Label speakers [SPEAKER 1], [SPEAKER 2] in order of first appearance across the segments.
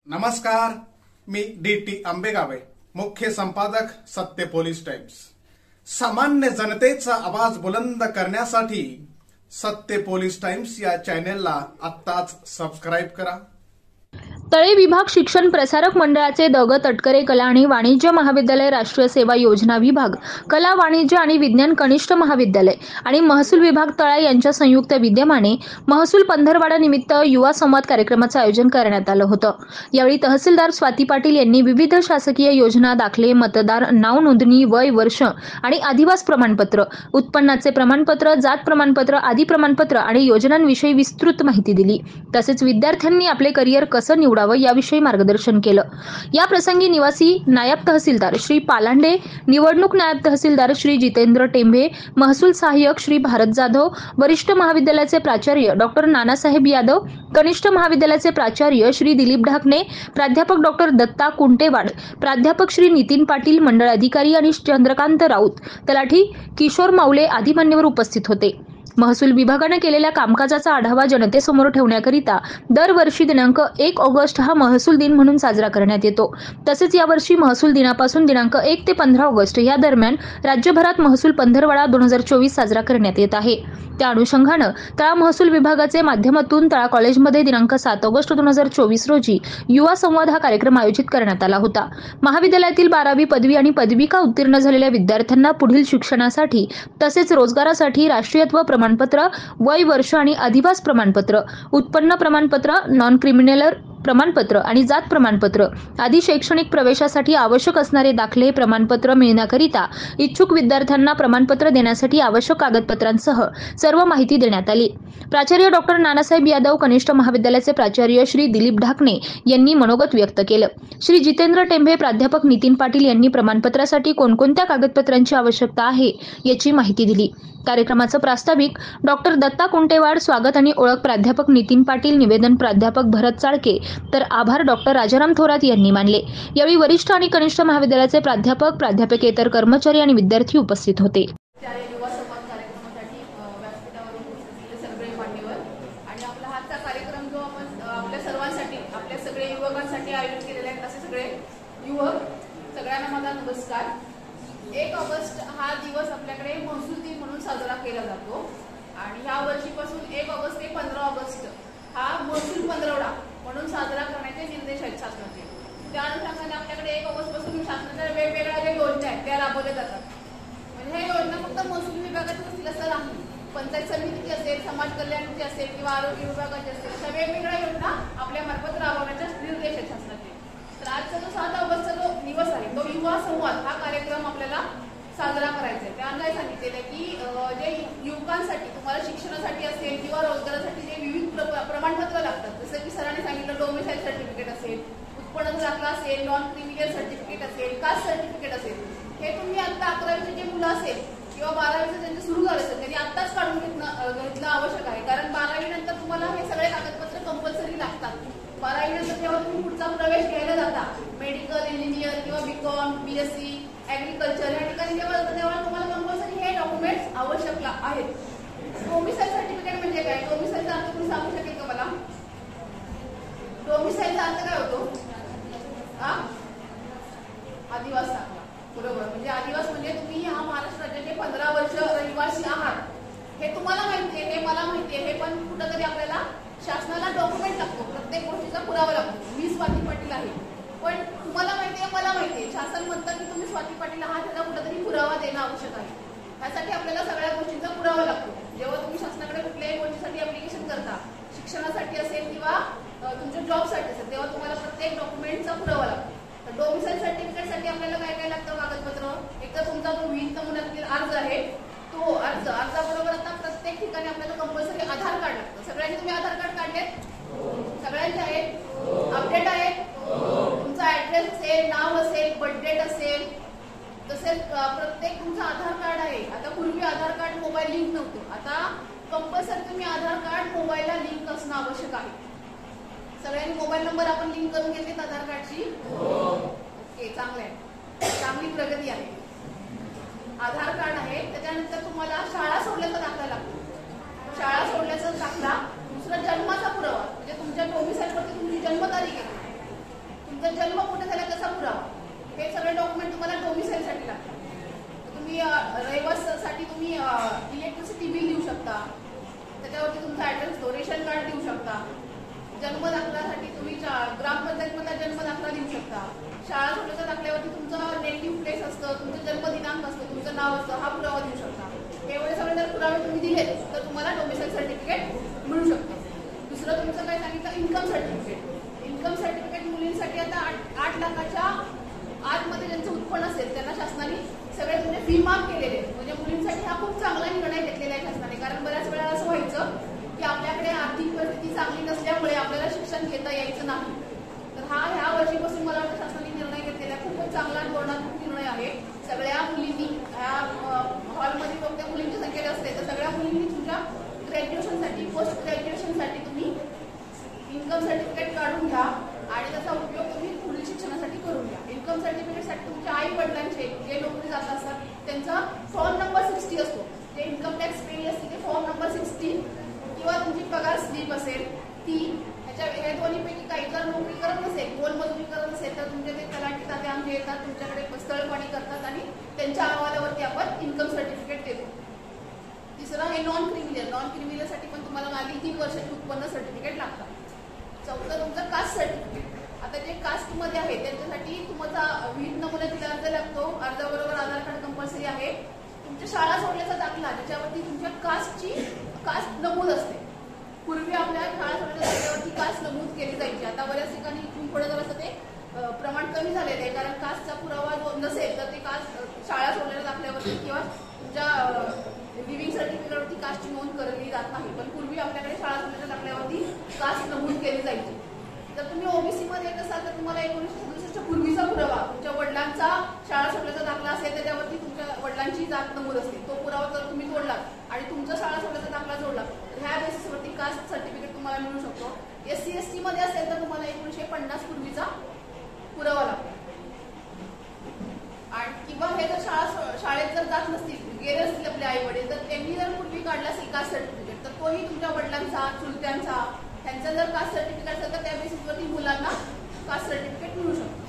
[SPEAKER 1] नमस्कार, मी डी.टी. आंबेगावे, मुख्य संपादक सत्य पोलीस टाइम्स। सामान्य जनतेचा आवाज बुलंद करण्यासाठी सत्य पोलीस टाइम्स या चॅनेलला आत्ताच सबस्क्राइब करा।
[SPEAKER 2] तळे विभाग शिक्षण प्रसारक मंडळाचे द.ग. तटकरे कला आणि वाणिज्य महाविद्यालय, राष्ट्रीय सेवा योजना विभाग, कला, वाणिज्य आणि विज्ञान कनिष्ठ महाविद्यालय आणि महसूल विभाग तळा यांच्या संयुक्त विद्यमाने महसूल पंधरवडा निमित्त युवा संवाद कार्यक्रमाचे आयोजन करण्यात आलं होतं। यावेळी तहसीलदार स्वाती पाटील यांनी विविध शासकीय योजना, दाखले, मतदार नाव नोंदणी, वय, वर्ष आणि आदिवास प्रमाणपत्र, उत्पन्नाचे प्रमाणपत्र, जात प्रमाणपत्र आदी प्रमाणपत्र आणि योजनांविषयी विस्तृत माहिती दिली। तसेच विद्यार्थ्यांनी आपले करिअर कसं निवडावं याविषयी मार्गदर्शन केलं। या प्रसंगी निवासी नायब तहसीलदार श्री पालांडे, निवडणूक नायब तहसीलदार श्री जितेंद्र टेंभे, महसूल सहाय्यक श्री भारत जाधव, वरिष्ठ महाविद्यालयाचे प्राचार्य डॉक्टर नानासाहेब यादव, कनिष्ठ महाविद्यालयाचे प्राचार्य श्री दिलीप ढाकणे, प्राध्यापक डॉक्टर दत्ता कुंटेवाड, प्राध्यापक श्री नितीन पाटील, मंडळ अधिकारी आणि चंद्रकांत राऊत, तलाठी किशोर माऊले आदी मान्यवर उपस्थित होते। महसूल विभागाने केलेल्या कामकाजाचा आढावा जनतेसमोर ठेवण्याकरिता दरवर्षी दिनांक 1 ऑगस्ट हा महसूल दिन म्हणून साजरा करण्यात येतो। तसेच यावर्षी महसूल दिनापासून दिनांक 1 ते 15 ऑगस्ट या दरम्यान राज्यभरात महसूल पंधरवडा 2024 साजरा करण्यात येत आहे। त्या अनुषंगाने तळा महसूल विभागाचे माध्यमातून तळा कॉलेजमध्ये दिनांक 7 ऑगस्ट 2024 रोजी युवा संवाद हा कार्यक्रम आयोजित करण्यात आला होता। महाविद्यालयातील 12वी पदवी आणि पदविका उत्तीर्ण झालेल्या विद्यार्थ्यांना पुढील शिक्षणासाठी तसेच रोजगारासाठी राष्ट्रीयत्व प्रमाणपत्र, वय, वर्ष आणि आदिवास प्रमाणपत्र, उत्पन्न प्रमाणपत्र, नॉन क्रिमिनल प्रमाणपत्र आणि जात प्रमाणपत्र आदी शैक्षणिक प्रवेशासाठी आवश्यक असणारे दाखले, प्रमाणपत्र मिळण्याकरिता इच्छुक विद्यार्थ्यांना प्रमाणपत्र देण्यासाठी आवश्यक कागदपत्रांसह सर्व माहिती देण्यात आली। प्राचार्य डॉक्टर नानासाहेब यादव, कनिष्ठ महाविद्यालयाचे प्राचार्य श्री दिलीप ढाकणे यांनी मनोगत व्यक्त केलं। श्री जितेंद्र टेंभे, प्राध्यापक नितीन पाटील यांनी प्रमाणपत्रासाठी कोणकोणत्या कागदपत्रांची आवश्यकता आहे याची माहिती दिली। कार्यक्रमाचं प्रास्ताविक डॉक्टर दत्ता कुंटेवाड, स्वागत आणि ओळख प्राध्यापक नितीन पाटील, निवेदन प्राध्यापक भरत चाळके, तर आभार डॉक्टर राजाराम थोरात यांनी मानले। यावेळी वरिष्ठ आणि कनिष्ठ महाविद्यालयाचे प्राध्यापक, प्राध्यापकेतर कर्मचारी आणि विद्यार्थी उपस्थित होते।
[SPEAKER 3] सगळ्यांना माझा नमस्कार। 1 ऑगस्ट हा दिवस आपल्याकडे महसूल दिन म्हणून साजरा केला जातो आणि ह्या वर्षीपासून 1 ऑगस्ट ते 15 ऑगस्ट हा महसूल पंधरवडा म्हणून साजरा करण्याचे निर्देश आहेत शासनाचे। त्या अनुषंगाने आपल्याकडे 1 ऑगस्ट पासून शासनाच्या वेगवेगळ्या ज्या योजना आहेत त्या राबवल्या जातात। म्हणजे ह्या योजना फक्त महसूल विभागाची असतील असं नाही, पंचायत समितीची असेल, समाज कल्याणाची असेल किंवा आरोग्य विभागाची असेल, अशा वेगवेगळ्या योजना आपल्या मार्फत राबवण्याचे निर्देश आहेत शासनाचे। तर आजचा जो 7 ऑगस्टचा जो दिवस आहे तो युवा संवाद हा कार्यक्रम आपल्याला साजरा करायचा आहे। त्यानं काय सांगितलेलं की जे युवकांसाठी तुम्हाला शिक्षणासाठी असेल किंवा रोजगारासाठी जे विविध प्रमाणपत्र लागतात, जसं की सरांनी सांगितलं डोमिसाईल सर्टिफिकेट असेल, उत्पन्न दाखला असेल, नॉन क्रिमिनल सर्टिफिकेट असेल, कास्ट सर्टिफिकेट असेल, हे तुम्ही आता 11वीचे जे मुलं असेल किंवा 12वीचं ज्यांचे सुरू झालं असेल त्यांनी आत्ताच काढून घेतलं आवश्यक आहे। कारण 12वी नंतर तुम्हाला हे सगळे कागदपत्र कंपल्सरी लागतात। 12वी नंतर जेव्हा तुम्ही पुढचा प्रवेश घ्यायला जाता, मेडिकल, इंजिनियर किंवा बीकॉम, बीएससी, ऍग्रिकल्चर या ठिकाणी जेव्हा तुम्हाला कंपल्सरी हे डॉक्युमेंट्स आवश्यक आहेत। डोमिसाईल सर्टिफिकेट म्हणजे काय? डोमिसाईलचा अर्थ तुम्ही सांगू शकेल का मला? डोमिसाईलचा अर्थ काय होतो? आदिवास दाखला, बरोबर। म्हणजे आदिवास म्हणजे तुम्ही हा महाराष्ट्र राज्याचे 15 वर्ष रहिवासी आहात, हे तुम्हाला माहिती आहे, हे मला माहिती आहे, हे पण कुठंतरी आपल्याला शासनाला डॉक्युमेंट लागतो, प्रत्येक गोष्टीचा पुरावा लागतो। मी स्वाती पाटील आहे, पण तुम्हाला माहिती आहे, मला माहिती आहे, शासन म्हणतं की तुम्ही स्वाती पाटील आहात, त्याचा कुठेतरी पुरावा देणं आवश्यक आहे। त्यासाठी आपल्याला सगळ्या गोष्टींचा पुरावा लागतो। जेव्हा तुम्ही शासनाकडे कुठल्याही गोष्टीसाठी ऍप्लिकेशन करता, शिक्षणासाठी असेल किंवा तुमच्या जॉबसाठी असेल, तेव्हा तुम्हाला प्रत्येक डॉक्युमेंटचा पुरावा लागतो। तर डोमिसाईल सर्टिफिकेटसाठी आपल्याला काय काय लागतं कागदपत्र? एक तर तुमचा जो विहित नमुन्यातील अर्ज आहे तो अर्जाबरोबर आता प्रत्येक ठिकाणी आपल्याला कंपल्सरी आधार कार्ड लागतं। सगळ्यांनी तुम्ही आधार कार्ड काढलेत? सगळ्यांचे आहेत? अपडेट आहेत? तुमचा ऍड्रेस असेल, नाव असेल, बर्थ डेट असेल, तसेच प्रत्येक तुमचं आधार कार्ड आहे। आता पूर्वी आधार कार्ड मोबाईल लिंक नव्हतं, आता कंपल्सरी तुम्ही आधार कार्ड मोबाईलला लिंक असणं आवश्यक आहे। सगळ्यांनी मोबाईल नंबर आपण लिंक करून घेतलेत आधार कार्डशी? ओके, चांगलं आहे, चांगली प्रगती आहे। आधार कार्ड आहे, त्याच्यानंतर तुम्हाला शाळा सोडल्याचा दाखला लागतो। शाळा सोडल्याचा दाखला, दुसरा जन्माचा पुरावा, म्हणजे तुमच्या डोमिसाईलवरती तुमची जन्मतारीख आहे, तुमचा जन्म कुठे झाला त्याचा पुरावा, हे सगळे डॉक्युमेंट तुम्हाला डोमिसाईलसाठी लागतात. तुम्ही रहिवासासाठी तुम्ही इलेक्ट्रिसिटी बिल देऊ शकता, त्याच्यावरती तुमचा ऍड्रेस रेशन कार्ड देऊ शकता. जन्म दाखल्यासाठी तुम्ही ग्रामपंचायतमधला जन्म दाखला देऊ शकता. शाळा सोडल्याच्या दाखल्यावरती तुमचं नेटिव्ह प्लेस असतं, तुमचं जन्म दिनांक असतं, तुमचं नाव असतं, हा पुरावा देऊ शकता. एवढे सगळे जर पुरावे तुम्ही दिले तर तुम्हाला डोमिसाईल सर्टिफिकेट मिळू शकतं. दुसरं तुमचं काय सांगितलं, इन्कम सर्टिफिकेट. इन्कम सर्टिफिकेट मुलींसाठी आता 8 लाखाच्या आतमध्ये ज्यांचं उत्पन्न असेल त्यांना शासनाने सगळे तुमचे फी माफ केलेले. म्हणजे मुलींसाठी हा खूप चांगला निर्णय घेतलेला आहे शासनाने. कारण बऱ्याच वेळा असं व्हायचं की आपल्याकडे आर्थिक परिस्थिती चांगली नसल्यामुळे आपल्याला शिक्षण घेता यायचं नाही. तर ह्या वर्षीपासून मला वाटतं शासनाने निर्णय घेतलेला आहे. खूपच चांगला धोरणात्मक निर्णय आहे. सगळ्या मुलींनी ह्या हॉलमध्ये फक्त मुलींची संख्या असते तर सगळ्या मुलींनी तुमच्या ग्रॅज्युएशनसाठी पोस्ट ग्रॅज्युएशनसाठी तुम्ही इन्कम सर्टिफिकेट काढून घ्या आणि त्याचा उपयोग तुम्ही पुढील शिक्षणासाठी करून घ्या. इन्कम सर्टिफिकेटसाठी तुमच्या आई वडिलांचे जे नोकरी जात असतात त्यांचा फॉर्म नंबर 60 असतो. जे इन्कम टॅक्स पेडी असते ते फॉर्म नंबर 60 किंवा तुमची पगार स्लिप असेल ती. हे दोन्हीपैकी काही जर नोकरी करत नसेल, मोलमजुरी करत नसेल तर तुमचे ते तलाठी ताते आमचे येतात, तुमच्याकडे स्थळपाणी करतात आणि त्यांच्या अहवालावरती आपण इन्कम सर्टिफिकेट देतो. तिसरं हे नॉन क्रिमिनल. नॉन क्रिमिनलसाठी पण तुम्हाला मागील 3 वर्षाचे उत्पन्न सर्टिफिकेट लागतात. चौथं तुमचं कास्ट सर्टिफिकेट. आता जे कास्टमध्ये आहे त्यांच्यासाठी तुमचा विविध नमुन्यातील अर्ज लागतो. अर्जाबरोबर आधार कार्ड कंपल्सरी आहे. तुमच्या शाळा सोडल्याचा दाखला ज्याच्यावरती तुमच्या कास्ट नमूद असते. पूर्वी आपल्या शाळा सोडल्याच्या दाखल्यावरती कास्ट नमूद केली जायची. आता बऱ्याच ठिकाणी इथून पुढे जर असं ते प्रमाण कमी झालेलं आहे. कारण कास्टचा पुरावा नसेल तर ते कास्ट शाळा सोडलेल्या दाखल्यावरती किंवा तुमच्या लिव्हिंग सर्टिफिकेटवरती कास्टची नोंद करली जात नाही. पण पूर्वी आपल्याकडे शाळा सोडल्याच्या दाखल्यावरती कास्ट नमूद केली जायची. जर तुम्ही ओबीसी मध्ये येत असाल तर तुम्हाला 1967 पूर्वीचा पुरावा, तुमच्या वडिलांचा शाळा सोडल्याचा दाखला असेल त्याच्यावरती तुमच्या वडिलांची जात नमूद असते, तो पुरावा जर तुम्ही जोडलात आणि तुमचा शाळा सोडल्याचा दाखला जोडला तर ह्या बेसिसवरती कास्ट सर्टिफिकेट तुम्हाला मिळू शकतो. SC/ST मध्ये असेल तर तुम्हाला 1950 पूर्वीचा पुरावा लागतो. आणि किंवा हे जर शाळेत जर जात नसतील, गेले असतील आपले आई वडील, तर त्यांनी जर पूर्वी काढला असेल कास्ट सर्टिफिकेट तर तोही तुमच्या वडिलांचा, चुलत्यांचा, त्यांचं जर कास्ट सर्टिफिकेट असेल तर त्या बेसिसवरती मुलांना कास्ट सर्टिफिकेट मिळू शकतं.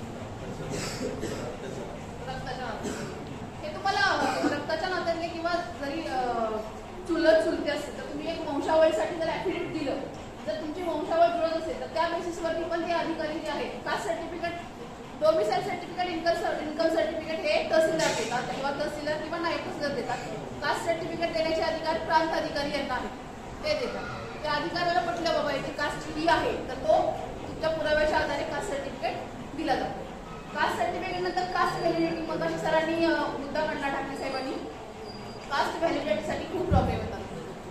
[SPEAKER 3] रक्ताच्या नात्यातले, हे तुम्हाला रक्ताच्या नात्यातले किंवा जरी चुलत चुलते असेल तर तुम्ही एक वंशावळीसाठी जर ऍफिडेव्हिट दिलं, जर तुमची वंशावळ जुळत असेल तर त्या बेसिसवरती पण ते अधिकारी जे आहेत caste certificate, domicile certificate, income certificate हे तहसीलदार देतात किंवा तहसीलदार किंवा नायब तहसीलदार देतात. कास्ट सर्टिफिकेट देण्याचे अधिकार प्रांत अधिकारी यांना आहेत, ते देतात. त्या अधिकाऱ्याला म्हटलं बाबा याची कास्ट ही आहे तर तो तुमच्या पुराव्याच्या आधारे कास्ट सर्टिफिकेट दिला जातो. कास्ट सर्टिफिकेट नंतर कास्ट व्हॅलिडिटी. मग अशी सरांनी मुद्दा काढला ठाकरे साहेबांनी, कास्ट व्हॅलिडिटीसाठी खूप प्रॉब्लेम येतात.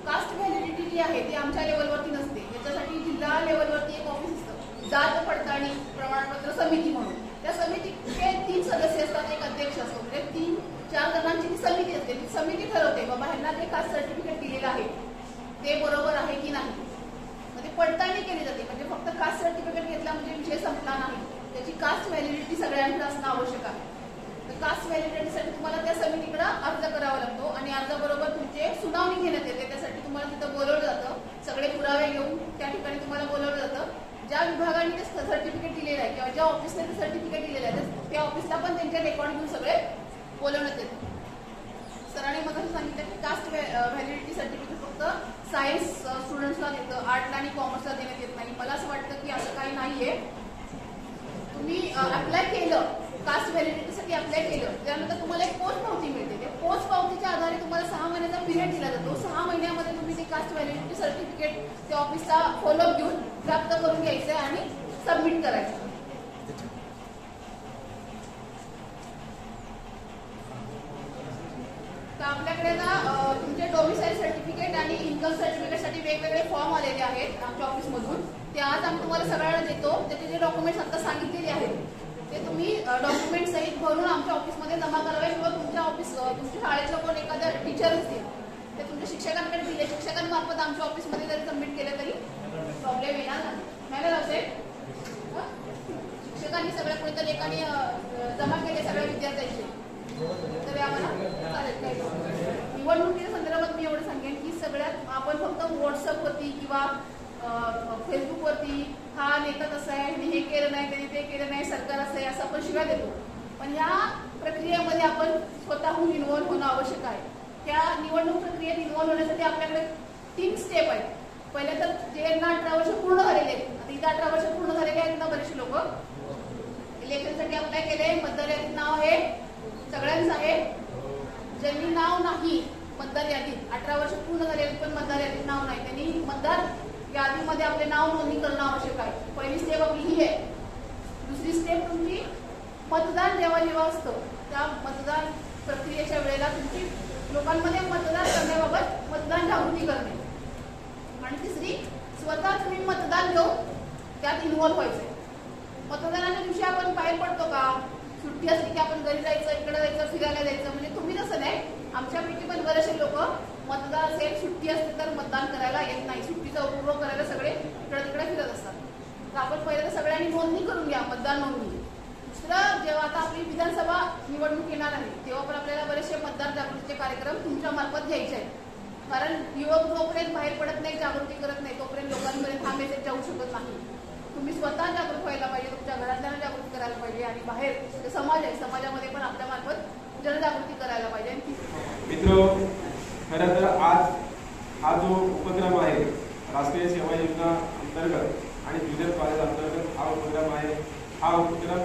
[SPEAKER 3] कास्ट व्हॅलिडिटी जी आहे ती आमच्या लेवलवरती नसते. याच्यासाठी जिल्हा लेवलवरती एक ऑफिस असतं, जात पडताळणी प्रमाणपत्र समिती म्हणून. त्या समितीचे 3 सदस्य असतात, एक अध्यक्ष असतो. म्हणजे 3-4 जणांची ती समिती असते. ती समिती ठरवते बाबा ह्यांना जे कास्ट सर्टिफिकेट दिलेलं आहे ते बरोबर आहे की नाही. म्हणजे पडताळणी केली जाते. म्हणजे फक्त कास्ट सर्टिफिकेट घेतला म्हणजे विषय संपला नाही, त्याची कास्ट व्हॅलिडिटी सगळ्यांकडे असणं आवश्यक आहे. तर कास्ट व्हॅलिडिटीसाठी तुम्हाला त्या समितीकडे अर्ज करावा लागतो आणि अर्जाबरोबर तुमचे सुनावणी घेण्यात येते. त्यासाठी तुम्हाला तिथं बोलवलं जातं, सगळे पुरावे घेऊन त्या ठिकाणी तुम्हाला बोलवलं जातं. ज्या विभागाने ते सर्टिफिकेट दिलेलं आहे किंवा ज्या ऑफिसने ते सर्टिफिकेट दिलेलं आहे त्या ऑफिसला पण त्यांच्या रेकॉर्ड घेऊन सगळे बोलवण्यात येते. सरांनी मग असं सांगितलं की कास्ट व्हॅलिडिटी सर्टिफिकेट फक्त सायन्स स्टुडंट्सला देतं, आर्टला आणि कॉमर्सला देण्यात येत नाही. मला असं वाटतं की असं काही नाहीये. तुम्ही अप्लाय केलं, कास्ट व्हॅलिडिटीसाठी अप्लाय केलं, त्यानंतर तुम्हाला एक पोस्ट पावती मिळते. त्या पोस्ट पावतीच्या आधारे तुम्हाला 6 महिन्याचा पिरियड दिला जातो. 6 महिन्यामध्ये तुम्ही ते कास्ट व्हॅलिडिटी सर्टिफिकेट त्या ऑफिसचा फॉलोअप घेऊन प्राप्त करून घ्यायचं आणि सबमिट करायचं. तर आपल्याकडे ना तुमचे डोमिसाईल सर्टिफिकेट आणि इन्कम सर्टिफिकेटसाठी वेगवेगळे फॉर्म आलेले आहेत आमच्या ऑफिसमधून. ते आज आम्ही तुम्हाला सगळ्यांना देतो. त्याचे जे डॉक्युमेंट्स आता सांगितलेले आहेत ते तुम्ही डॉक्युमेंट सहित भरून आमच्या ऑफिसमध्ये जमा करावे किंवा तुमच्या शाळेतलं कोण एखाद्या टीचर असतील ते तुमच्या शिक्षकांकडे दिले, शिक्षकांमार्फत आमच्या ऑफिसमध्ये जरी सबमिट केलं तरी प्रॉब्लेम येणार नाही. असेल शिक्षकांनी सगळ्या कोणत्या लेखाने जमा केले सगळ्या विद्यार्थ्यांचे तर आम्हाला चालेल. काही निवडणुकीच्या संदर्भात मी एवढं सांगेन की सगळ्यात आपण फक्त व्हॉट्सअपवरती किंवा फेसबुकवरती हा नेता तसा आहे, हे केलं नाही, त्यांनी ते केलं नाही, सरकार पिशव्या देतो, पण ह्या प्रक्रियेमध्ये आपण स्वतःहून इन्व्हॉल्व्ह होणं आवश्यक आहे. त्या निवडणूक प्रक्रियेत इन्व्हॉल्व्ह होण्यासाठी आपल्याकडे 3 स्टेप आहेत. पहिले तर ज्यांना 18 वर्ष पूर्ण झालेले आहेत, आता इथं 18 वर्ष पूर्ण झालेले आहेत ना बरेचसे लोक, इलेक्शनसाठी अप्लाय केले, मतदार यादीत नाव आहे सगळ्यांचं आहे. ज्यांनी नाव नाही मतदार यादीत, 18 वर्ष पूर्ण झालेले पण मतदार यादीत नाव नाही, त्यांनी मतदार यादीमध्ये आपले नाव नोंदणी करणं आवश्यक आहे. पहिली स्टेप आपली ही आहे. दुसरी स्टेप तुमची मतदान जेव्हा असतं त्या मतदान प्रक्रियेच्या वेळेला तुमची लोकांमध्ये मतदान करण्याबाबत मतदान जागृती करणे. आणि तिसरी, स्वतः तुम्ही मतदान घेऊन त्यात इन्व्हॉल्व्ह व्हायचंय. मतदानाच्या दिवशी आपण बाहेर पडतो का, सुट्टी असली की आपण घरी जायचं, इकडे जायचं, फिरायला जायचं, म्हणजे तुम्ही तसं नाही. आमच्यापैकी पण बरेचसे लोक मतदान असेल, सुट्टी असते तर मतदान करायला येत नाही, सुट्टीचा उपभोग करायला सगळे इकडे तिकडे फिरत असतात. तर आपण पहिले तर सगळ्यांनी नोंदणी करून घ्या, मतदान नोंदणी. दुसरं, जेव्हा आता आपली विधानसभा निवडणूक येणार आहे तेव्हा पण आपल्याला बरेचसे मतदार जागृतीचे कार्यक्रम तुमच्या मार्फत घ्यायचे आहेत. कारण युवक जोपर्यंत बाहेर पडत नाही, जागृती करत नाही, तोपर्यंत लोकांपर्यंत हा मेसेज जाऊ शकत नाही. तुम्ही स्वतः जागृत व्हायला पाहिजे, तुमच्या घरातल्यांना जागृत करायला पाहिजे, आणि बाहेर समाज आहे, समाजामध्ये पण आपल्या मार्फत जनजागृती करायला पाहिजे.
[SPEAKER 4] मित्र, खरं तर आज हा जो उपक्रम आहे राष्ट्रीय सेवा योजना अंतर्गत आणि ज्युनियर कॉलेज अंतर्गत हा उपक्रम आहे, हा उपक्रम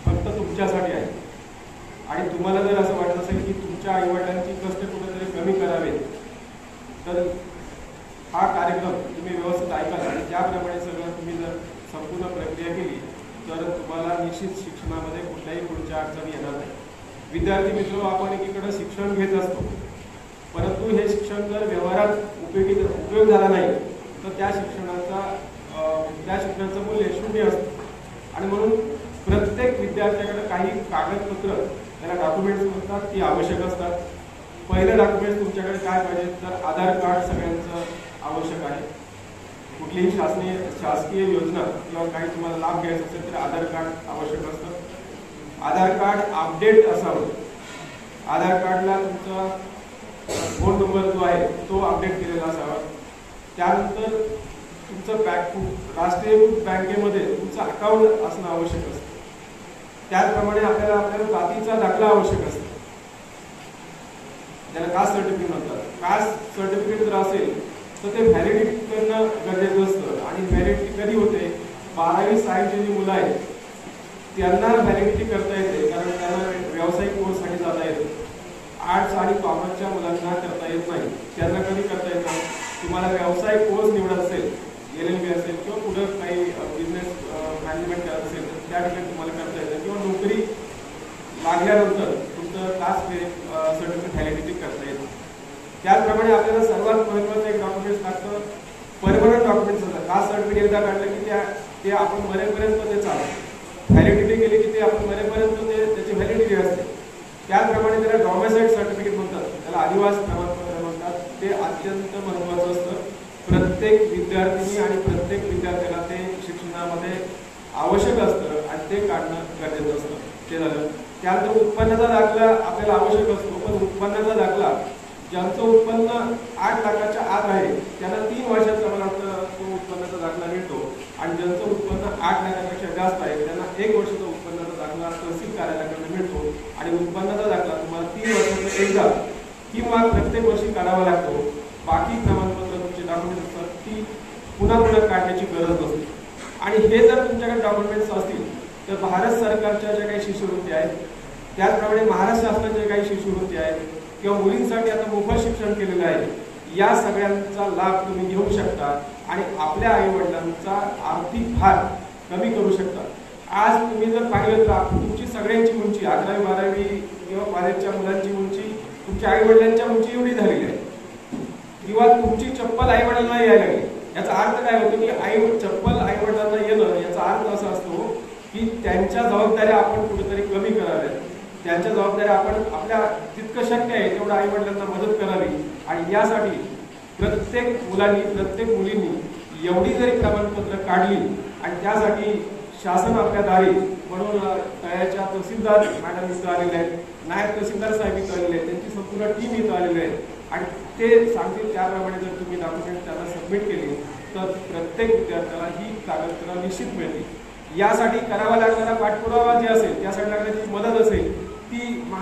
[SPEAKER 4] फक्त तुमच्यासाठी आहे. आणि तुम्हाला जर असं वाटत असेल की तुमच्या आईवडिलांची कष्ट कुठेतरी कमी करावेत, तर हा कार्यक्रम तुम्ही व्यवस्थित ऐकाल आणि त्याप्रमाणे सगळं तुम्ही जर संपूर्ण प्रक्रिया केली तर तुम्हाला निश्चित शिक्षणामध्ये कुठल्याही पुढच्या अडचणी येणार नाही. विद्यार्थी मित्र, आपण एकीकडे शिक्षण घेत असतो, परंतु हे शिक्षण जर व्यवहारात उपयोग झाला नाही तर त्या शिक्षणाचं मूल्य शून्य असतं. आणि म्हणून प्रत्येक विद्यार्थ्याकडे काही कागदपत्र, त्याला डॉक्युमेंट्स म्हणतात, ती आवश्यक असतात. पहिलं डॉक्युमेंट्स तुमच्याकडे काय पाहिजे तर आधार कार्ड सगळ्यांचं आवश्यक आहे. कुठलीही शासकीय योजना किंवा काही तुम्हाला लाभ घ्यायचा असेल तर आधार कार्ड आवश्यक असतं. आधार कार्ड अपडेट असावं. आधार कार्डला तुमचा फोन नंबर जो आहे तो अपडेट केलेला असावा. त्यानंतर तुमचं राष्ट्रीयकृत बँकेमध्ये तुमचं अकाउंट असणं आवश्यक असतं. त्याचप्रमाणे आपल्याला जातीचा दाखला आवश्यक असतो, त्याला कास्ट सर्टिफिकेट म्हणतात. कास्ट सर्टिफिकेट जर असेल तर ते व्हॅलिडिटी करणं गरजेचं असतं. आणि व्हॅलिडिटी कधी होते, 12वी सायन्सची जी मुलं आहेत त्यांना व्हॅलिडिटी करता येते, कारण त्यांना व्यावसायिक कोर्ससाठी जाता येते. आर्ट्स आणि कॉमर्सच्या मुलांना करता येत नाही. त्यांना कधी करता येतं, तुम्हाला व्यावसायिक कोर्स निवडत असेल, LLB असेल किंवा पुढे काही बिझनेस मॅनेजमेंट करत असेल तर त्या ठिकाणी तुम्हाला करता येतं. किंवा नोकरी लागल्यानंतर तुमचं कास्ट सर्टिफिकेट व्हॅलिडिटी करता येतं. त्याचप्रमाणे आपल्याला सर्वात महत्त्वाचं एक डॉक्युमेंट्स लागतं, परमनंट डॉक्युमेंट्स असतात. कास्ट सर्टिफिकेट एकदा काढलं की ते आपण मरेपर्यंत ते चालतं. व्हॅलिडिटी केली की ते आपण मरेपर्यंत त्याची व्हॅलिडिटी असते. त्याचप्रमाणे त्याला डॉमेसाइल सर्टिफिकेट म्हणतात, त्याला आदिवासी प्रमाणपत्र म्हणतात. ते अत्यंत महत्त्वाचं असतं. प्रत्येक विद्यार्थिनी आणि प्रत्येक विद्यार्थ्याला ते शिक्षणामध्ये आवश्यक असतं आणि ते काढणं गरजेचं असतं. ते झालं. त्यानंतर उत्पन्नाचा दाखला आपल्याला आवश्यक असतो, पण उत्पन्नाचा दाखला ज्यांचं उत्पन्न 8 लाखाच्या आत आहे त्यांना 3 वर्षाचा मला वाटतं तो उत्पन्नाचा दाखला मिळतो. आणि ज्यांचं उत्पन्न 8 लाखापेक्षा जास्त आहे त्यांना 1 वर्षाचा उत्पन्नाचा दाखला तहसील कार्यालयाकडे मिळतो. आणि उत्पन्नाचा दाखला तुम्हाला 3 वर्षाचा एकदा किंवा प्रत्येक वर्षी काढावा लागतो. बाकी प्रमाणपत्र तुमचे डॉक्युमेंट्स असतात ती पुन्हा काढण्याची गरज नसते. आणि हे जर तुमच्याकडे डॉक्युमेंट्स असतील तर भारत सरकारच्या ज्या काही शिष्यवृत्ती आहेत, त्याचप्रमाणे महाराष्ट्र शासनाच्या काही शिष्यवृत्ती आहेत, किंवा मुलींसाठी आता मोफत शिक्षण केलेलं आहे, या सगळ्यांचा लाभ तुम्ही घेऊ शकता आणि आपल्या आई वडिलांचा आर्थिक भार कमी करू शकता. आज तुम्ही जर पाहिलं तर तुमची सगळ्यांची उंची 11वी 12वी किंवा कॉलेजच्या मुलांची उंची तुमच्या आई वडिलांच्या उंची एवढी झालेली आहे. किंवा तुमची चप्पल आई वडिलांना यायला लागली, याचा अर्थ काय होतो की चप्पल आई वडिलांना येणं याचा अर्थ असा असतो की त्यांच्या जबाबदाऱ्या आपण कुठेतरी कमी कराव्यात. त्यांच्या जबाबदाऱ्या आपण आपल्या जितकं शक्य आहे तेवढं आई वडिलांना मदत करावी. आणि यासाठी प्रत्येक मुलांनी प्रत्येक मुलींनी एवढी जरी प्रमाणपत्र काढली आणि त्यासाठी शासन आपल्या दारी म्हणून तळ्याच्या तहसीलदार मॅडम इथं आलेले आहेत, नायब तहसीलदार साहेब इथं आलेले आहेत, त्यांची संपूर्ण टीम इथं आलेली आहे. आणि ते सांगतील त्याप्रमाणे जर तुम्ही डॉक्युमेंट त्यांना सबमिट केली तर प्रत्येक विद्यार्थ्याला ही कागदपत्र निश्चित मिळतील. यासाठी करावा लागणारा पाठपुरावा जे असेल त्यासाठी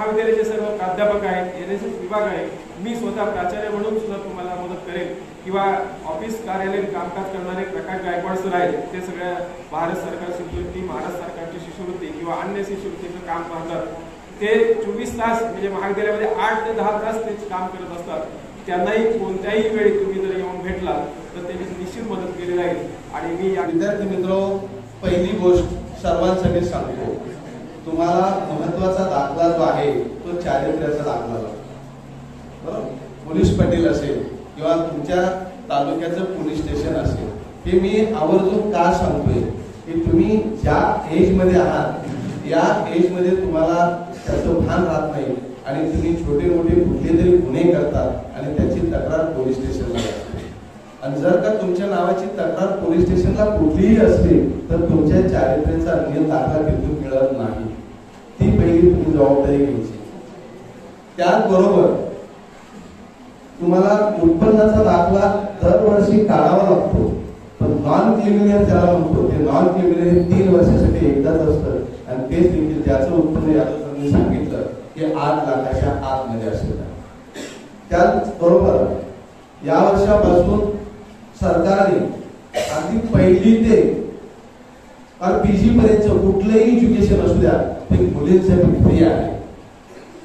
[SPEAKER 4] महाविद्यालयाचे सर्व प्राध्यापक आहेत, NSS विभाग आहे, मी स्वतः प्राचार्य म्हणून सुद्धा तुम्हाला मदत करेन, किंवा ऑफिस कार्यालयीन कामकाज करणारे प्रकाश गायकवाड सर आहेत, ते सगळ्या भारत सरकार शिष्यवृत्ती, महाराष्ट्र सरकारची शिष्यवृत्ती किंवा अन्य शिष्यवृत्तीचं काम पाहतात. ते 24 तास म्हणजे महाविद्यालयामध्ये 8 ते 10 तास ते काम करत असतात. त्यांनाही कोणत्याही वेळी तुम्ही जर येऊन भेटला तर त्यांची निश्चित मदत केली जाईल. आणि मी
[SPEAKER 5] विद्यार्थी मित्र, पहिली गोष्ट सर्वांसाठी सांगतो, तुम्हाला महत्वाचा दाखला जो आहे तो चारित्र्याचा दाखला लागतो. बरोबर, पोलीस पाटील असेल किंवा तुमच्या तालुक्याचं पोलीस स्टेशन असेल, हे मी आवर्जून का सांगतोय की तुम्ही ज्या एज मध्ये आहात या एज मध्ये तुम्हाला त्याचं भान राहत नाही आणि तुम्ही छोटे मोठे कुठले तरी गुन्हे करतात आणि त्याची तक्रार पोलीस स्टेशनला असते. आणि जर का तुमच्या नावाची तक्रार पोलीस स्टेशनला कुठलीही असली तर तुमच्या चारित्र्याचा नियम दाखला तिथून मिळत नाही. ती पहिली तुम्ही जबाबदारी घ्यायची. त्याचबरोबर तुम्हाला उत्पन्नाचा दाखला दरवर्षी काढावा लागतो, पण नॉन क्रिमिनल त्याला म्हणतो. ते नॉन क्रिमिनल 3 वर्षासाठी एकदाच असतं आणि तेच देखील ज्याचं उत्पन्न यादव सरांनी सांगितलं की 8 लाखाच्या आतमध्ये असेल. त्याचबरोबर या वर्षापासून सरकारने अगदी पहिली ते PG पर्यंत कुठलंही एज्युकेशन असू द्या ते मुलींसाठी फ्री आहे.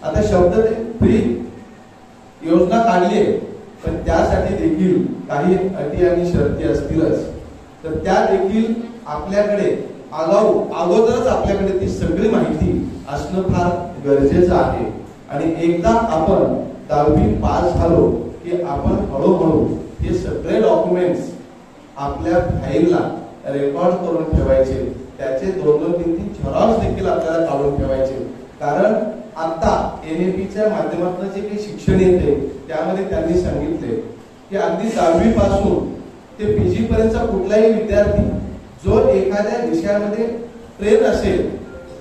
[SPEAKER 5] आता शब्द ते फ्री योजना काढली आहे, पण त्यासाठी देखील काही अटी आणि शर्ती असतीलच. तर त्या देखील आपल्याकडे अगोदरच आपल्याकडे ती सगळी माहिती असणं फार गरजेचं आहे. आणि एकदा आपण 10वी पास झालो की आपण हळूहळू हे सगळे डॉक्युमेंट्स आपल्या फाईलला रेकॉर्ड करून ठेवायचे. त्याचे 2-3 झेरॉक्स देखील आपल्याला काढून ठेवायचे. कारण आता NAP माध्यमातून जे काही शिक्षण येते त्यामध्ये त्यांनी सांगितले की अगदी 10वी पासून ते PG पर्यंतचा कुठलाही विद्यार्थी जो एखाद्या विषयामध्ये ट्रेन असेल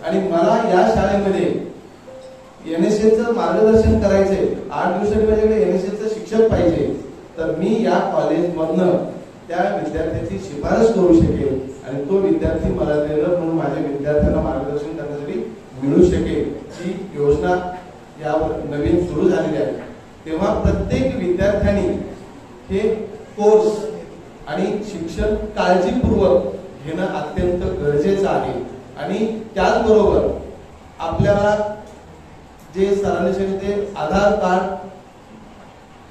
[SPEAKER 5] आणि मला या शाळेमध्ये NSSचं मार्गदर्शन करायचे, 8 दिवसांनी माझ्याकडे NSSचं शिक्षक पाहिजे, तर मी या कॉलेजमधनं त्या विद्यार्थ्याची शिफारस करू शकेल आणि तो विद्यार्थी मला ट्रेनर म्हणून माझ्या विद्यार्थ्यांना मार्गदर्शन करण्यासाठी मिळू शकेल. ही योजना यावर नवीन सुरू झालेली आहे. तेव्हा प्रत्येक विद्यार्थ्यांनी हे कोर्स आणि शिक्षण काळजीपूर्वक घेणं अत्यंत गरजेचं आहे. आणि त्याचबरोबर आपल्याला जे सरांनी सांगितले आधार कार्ड,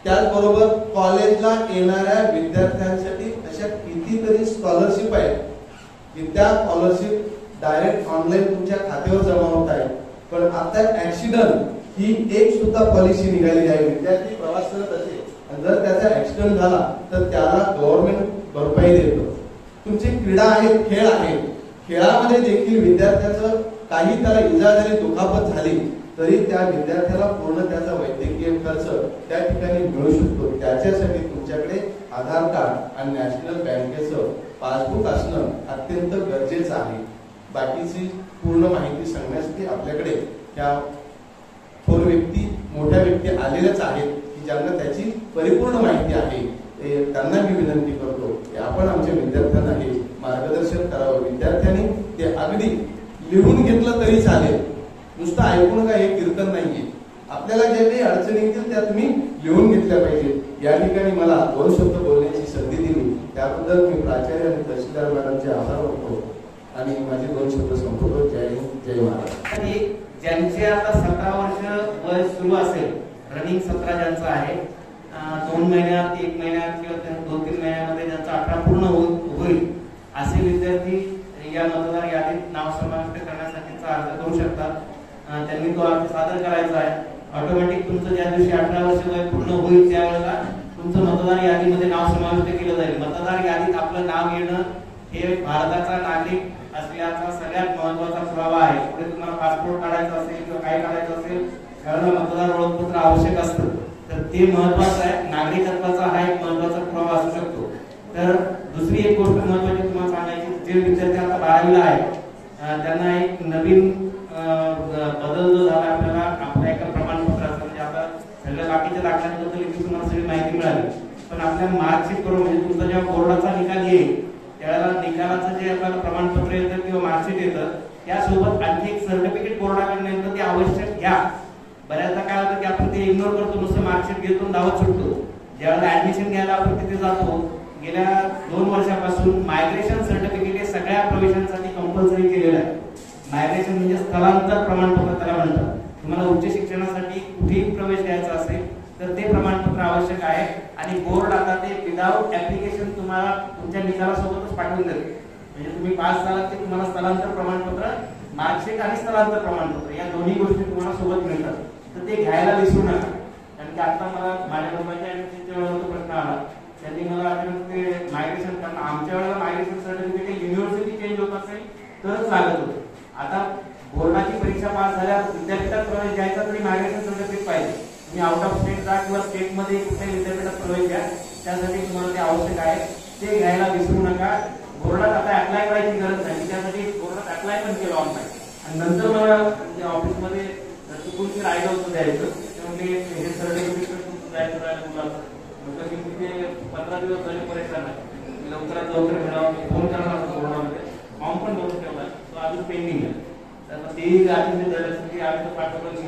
[SPEAKER 5] त्याचबरोबर कॉलेजला येणाऱ्या विद्यार्थ्यांसाठी अशा कितीतरी स्कॉलरशिप आहेत की त्या स्कॉलरशिप डायरेक्ट ऑनलाईन तुमच्या खात्यावर जमा होत आहे. पण आता ऍक्सिडेंट ही एक सुद्धा पॉलिसी निघालेली आहे. विद्यार्थी प्रवास करत असेल आणि जर त्याचा ऍक्सिडेंट झाला तर त्याला गव्हर्नमेंट भरपाई देतो. तुमची क्रीडा आहेत, खेळ आहेत, खेळामध्ये देखील विद्यार्थ्याचं काही त्याला इजा झाली, दुखापत झाली तरी त्या विद्यार्थ्याला पूर्ण त्याचा वैद्यकीय खर्च त्या ठिकाणी मिळू शकतो. त्याच्यासाठी तुमच्याकडे आधार कार्ड आणि नॅशनल बँकेचं पासबुक असणं अत्यंत गरजेचं आहे. बाकीची पूर्ण माहिती सांगण्यासाठी आपल्याकडे त्या थोर व्यक्ती, मोठ्या व्यक्ती आलेल्याच आहेत की ज्यांना त्याची परिपूर्ण माहिती आहे. त्यांना मी विनंती करतो की आपण आमच्या विद्यार्थ्यांना हे मार्गदर्शन करावं. विद्यार्थ्यांनी ते अगदी लिहून घेतलं तरी चालेल, नुसतं ऐकून काय हे कीर्तन नाहीये. आपल्याला जे काही अडचणी येतील त्या तुम्ही लिहून घेतल्या पाहिजे. या ठिकाणी मला 2 शब्द बोलण्याची संधी दिली त्याबद्दल मी प्राचार्य आणि तहसीलदार मॅडमचे आभार मानतो आणि माझे 2 शब्द संपवतो. जय हिंद, जय महाराष्ट्र.
[SPEAKER 6] ज्यांचे आता 17 वर्ष वय सुरू असेल, रनिंग 17 ज्यांचं आहे, 2 महिन्यात, 1 महिन्यात किंवा 2-3 महिन्यामध्ये ज्यांचा 18 पूर्ण होईल असे विद्यार्थी या मतदार यादीत नाव समाविष्ट करण्यासाठीचा अर्ज करू शकतात. त्यांनी तो अर्ज सादर करायचा आहे. ऑटोमॅटिक तुमचं ज्या दिवशी 18 वर्ष वय पूर्ण होईल त्यावेळेला तुमचं मतदार यादीमध्ये नाव समाविष्ट केलं जाईल. मतदार यादीत आपलं नाव येणं हे भारताचा नागरिक असल्याचा सगळ्यात महत्वाचा पुरावा आहे. पुढे तुम्हाला पासपोर्ट काढायचा असेल किंवा काय काढायचं असेल त्यावेळेला मतदार ओळखपत्र आवश्यक असतं. तर ते महत्वाचं आहे. नागरिकत्वाचा हा एक महत्वाचा पुरावा असू शकतो. तर दुसरी एक गोष्ट महत्वाची तुम्हाला सांगायची, जे विद्यार्थी आता 12वीला आहेत त्यांना एक नवीन बदल जो झाला आपल्याला आपल्या एका प्रमाणपत्राचं, म्हणजे आता सगळ्या बाकीच्या दाखल्यांबद्दल तुम्हाला सगळी माहिती मिळाली, पण आपल्या मार्कशीट करून म्हणजे तुमचा जेव्हा बोर्डाचा निकाल येईल त्यावेळेला निकालाचं जे आपल्याला प्रमाणपत्र येतं किंवा मार्कशीट येतं त्यासोबत आणखी एक सर्टिफिकेट बोर्डाकडे येतं, ते आवश्यक घ्या. बऱ्याचदा काय होतं की आपण ते इग्नोर करतो, नुसतं मार्कशीट घेतो धावत सुटतो. ज्यावेळेला ऍडमिशन घ्यायला आपण तिथे जातो, गेल्या 2 वर्षापासून मायग्रेशन सर्टिफिकेट हे सगळ्या प्रवेशांसाठी कंपल्सरी केलेलं आहे. मायग्रेशन म्हणजे स्थलांतर प्रमाणपत्र त्याला म्हणतात. तुम्हाला उच्च शिक्षणासाठी कुठेही प्रवेश घ्यायचा असेल तर ते प्रमाणपत्र आवश्यक आहे आणि बोर्ड आता ते विदाउट ऍप्लिकेशन तुम्हाला तुमच्या निकालासोबतच पाठवून देते. म्हणजे तुम्ही पास झालात की तुम्हाला स्थलांतर प्रमाणपत्र, मार्कशीट आणि स्थलांतर प्रमाणपत्र या दोन्ही गोष्टी तुम्हाला सोबत मिळतात. तर ते घ्यायला विसरू नका. कारण की आता मला माझ्या मुलाच्या ऍडमिशनच्या वेळेला तो प्रश्न आला, त्यांनी मला ते मायग्रेशन करणं, आमच्या वेळेला मायग्रेशन सर्टिफिकेट युनिव्हर्सिटी चेंज होत असेल तरच लागत होतं. आता बोर्डाची परीक्षा पास झाल्यावर विद्यापीठात प्रवेश घ्यायचा तरी मायग्रेशन सर्टिफिकेट पाहिजे. तुम्ही आउट ऑफ स्टेट जा किंवा स्टेटमध्ये कुठल्याही विद्यापीठात प्रवेश घ्या, त्यासाठी तुम्हाला ते आवश्यक आहे. ते घ्यायला विसरू नका. बोर्डात आता अप्लाय करायची गरज नाही, त्यासाठी बोर्डात अप्लाय पण केलं ऑनलाईन. आणि नंतर मला ऑफिसमध्ये चुकून ते राहिलं होतं द्यायचं, त्यामुळे हे सर्टिफिकेट जायचं राहिलं मुलाचं. म्हटलं की तिथे 15 दिवस झाले परेशान आहे, लवकरात लवकर मिळावं. फोन करणार होतो बोर्डामध्ये, फॉर्म पण भरून ठेवला, तो अजून पेंडिंग आहे. तर तेही आधी झालं की आम्ही तो पाठवलं नाही.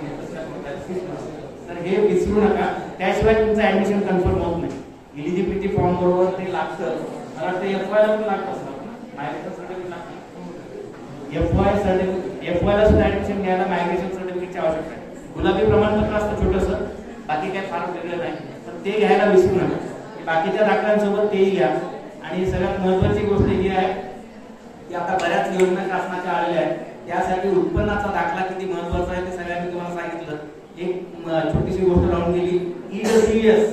[SPEAKER 6] तर हे विसरू नका. त्याशिवाय तुमचं ऍडमिशन कन्फर्म होत नाही. एलिजिबिलिटी फॉर्म बरोबर ते लागतं. मला वाटतं FY ला पण लागतं असं मायग्रेशन सर्टिफिकेट लागतं. FY ला सुद्धा ऍडमिशन घ्यायला मायग्रेशन सर्टिफिकेटची आवश्यकता आहे. गुलाबी प्रमाणपत्र असतं छोटंसं, बाकी काय फार वेगळं नाही. तर ते घ्यायला विसरू नका. बाकीच्या दाखल्यांसोबत तेही घ्या. आणि सगळ्यात महत्वाची गोष्ट ही आहे की आता बऱ्याच योजना शासनाच्या आलेल्या आहेत, त्यासाठी उत्पन्नाचा दाखला किती महत्वाचा आहे ते सगळ्यांनी तुम्हाला सांगितलं. एक छोटीशी गोष्ट राहून गेली, EWS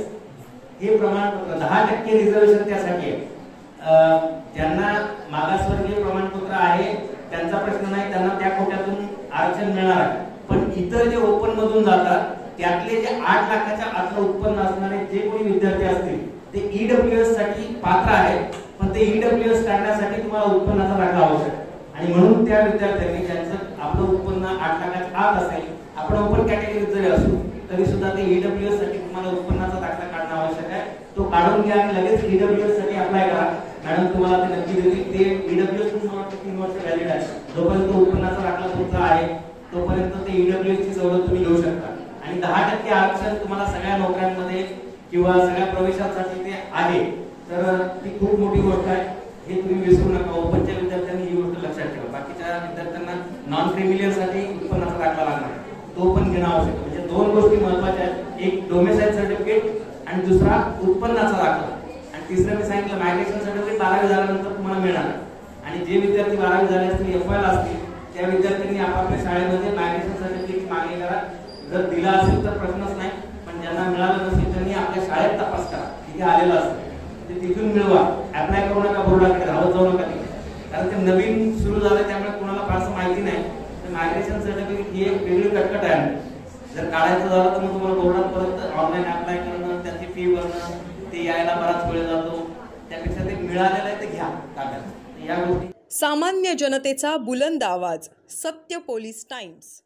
[SPEAKER 6] हे प्रमाणपत्र 10% रिझर्वेशन त्यासाठी आहे. ज्यांना मागासवर्गीय प्रमाणपत्र आहे त्यांचा प्रश्न नाही, त्यांना त्या कोट्यातून आरक्षण मिळणार आहे. पण इतर जे ओपन मधून जातात त्यातले जे 8 लाखाच्या आतलं उत्पन्न असणारे जे कोणी विद्यार्थी असतील ते EWS साठी पात्र आहेत. पण ते EWS काढण्यासाठी तुम्हाला उत्पन्नाचा दाखला आवश्यक आहे. आणि म्हणून त्या विद्यार्थ्यांनी ज्यांचं आपलं उत्पन्न 8 लाखाच्या आत असेल, आपण ओपन कॅटेगरीत जरी असू तरी सुद्धा ते EWS साठी तुम्हाला उत्पन्नाचा दाखला काढणं आवश्यक आहे. तो काढून घ्या आणि लगेच EWS साठी अप्लाय करा. मॅडम तुम्हाला ते नक्की देतील. ते EWS तुम्हाला 3 वर्ष व्हॅलिड आहे. जोपर्यंत उत्पन्नाचा दाखला तुमचा आहे तोपर्यंत ते EWS ची सवलत तुम्ही घेऊ शकता. आणि 10% आरक्षण तुम्हाला सगळ्या नोकऱ्यांमध्ये किंवा सगळ्या प्रवेशासाठी ते आहे. तर ती खूप मोठी गोष्ट आहे, हे तुम्ही विसरू नका. ओपनच्या विद्यार्थ्यांनी ही गोष्ट लक्षात ठेवा. बाकीच्या विद्यार्थ्यांना नॉन क्रिमिलियर साठी उत्पन्नाचा दाखला लागणार, तो पण घेणं आवश्यक. म्हणजे 2 गोष्टी महत्वाच्या आहेत, एक डोमेसाइल सर्टिफिकेट आणि दुसरा उत्पन्नाचा दाखला. आणि तिसरं मी सांगितलं मायग्रेशन सर्टिफिकेट 12वी झाल्यानंतर तुम्हाला मिळणार. आणि जे विद्यार्थी 12वी झाले असतील, FY ला असतील, त्या विद्यार्थ्यांनी आपापल्या शाळेमध्ये मायग्रेशन सर्टिफिकेट मागणी करा. जर दिला असेल तर प्रश्नच नाही, पण ज्यांना मिळालं नसेल त्यांनी आपल्या शाळेत तपास करा, तिथे आलेलं असतं ते तिथून मिळवा. अप्लाय करू नका बोर्डाकडे, धावत जाऊ नका तिथे, कारण ते नवीन सुरू झालं त्यामुळे कुणाला फारसं माहिती नाही. तर मायग्रेशन सर्टिफिकेट ही एक वेगळी कटकट आहे. जर काढायचं झालं तर मग तुम्हाला बोर्डात परत ऑनलाईन अप्लाय करणं, त्याची फी भरणं, ते यायला बराच वेळ जातो. त्यापेक्षा ते मिळालेलं आहे ते घ्या ताब्यात. या गोष्टी
[SPEAKER 7] सामान्य जनतेचा बुलंद आवाज, सत्य पोलीस टाइम्स.